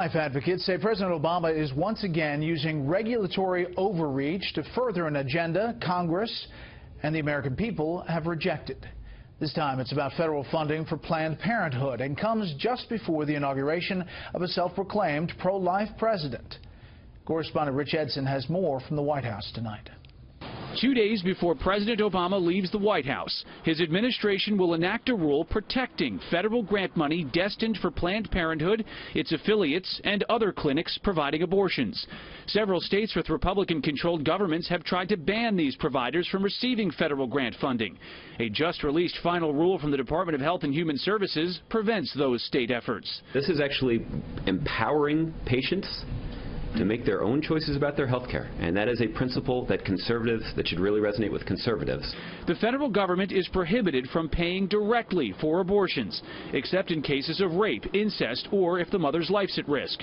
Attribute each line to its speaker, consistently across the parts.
Speaker 1: Life advocates say President Obama is once again using regulatory overreach to further an agenda Congress and the American people have rejected. This time it's about federal funding for Planned Parenthood and comes just before the inauguration of a self-proclaimed pro-life president. Correspondent Rich Edson has more from the White House tonight.
Speaker 2: 2 days before President Obama leaves the White House, his administration will enact a rule protecting federal grant money destined for Planned Parenthood, its affiliates, and other clinics providing abortions. Several states with Republican-controlled governments have tried to ban these providers from receiving federal grant funding. A just-released final rule from the Department of Health and Human Services prevents those state efforts.
Speaker 3: This is actually empowering patients to make their own choices about their health care, and that is a principle that should really resonate with conservatives.
Speaker 2: The federal government is prohibited from paying directly for abortions, except in cases of rape, incest, or if the mother's life's at risk.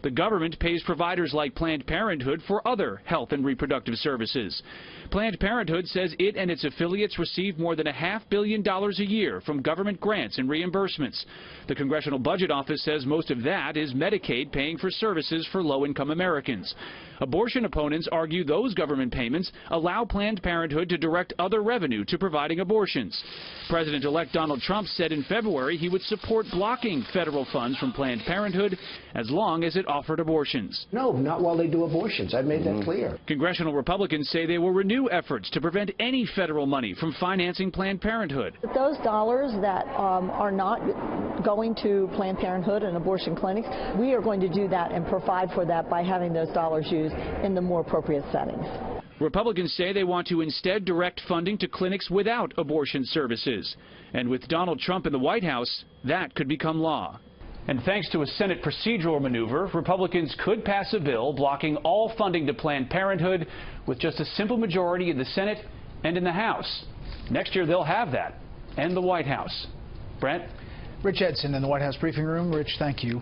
Speaker 2: The government pays providers like Planned Parenthood for other health and reproductive services. Planned Parenthood says it and its affiliates receive more than $500 million a year from government grants and reimbursements. The Congressional Budget Office says most of that is Medicaid paying for services for low-income Americans. Abortion opponents argue those government payments allow Planned Parenthood to direct other revenue to providing abortions. President-elect Donald Trump said in February he would support blocking federal funds from Planned Parenthood as long as it offered abortions.
Speaker 4: No, not while they do abortions. I've made that clear.
Speaker 2: Congressional Republicans say they will renew efforts to prevent any federal money from financing Planned Parenthood.
Speaker 5: Those dollars that are not going to Planned Parenthood and abortion clinics, we are going to do that and provide for that by having those dollars used in the more appropriate settings.
Speaker 2: Republicans say they want to instead direct funding to clinics without abortion services. And with Donald Trump in the White House, that could become law. And thanks to a Senate procedural maneuver, Republicans could pass a bill blocking all funding to Planned Parenthood with just a simple majority in the Senate and in the House. Next year they'll have that, and the White House. Brent?
Speaker 1: Rich Edson in the White House briefing room. Rich, thank you.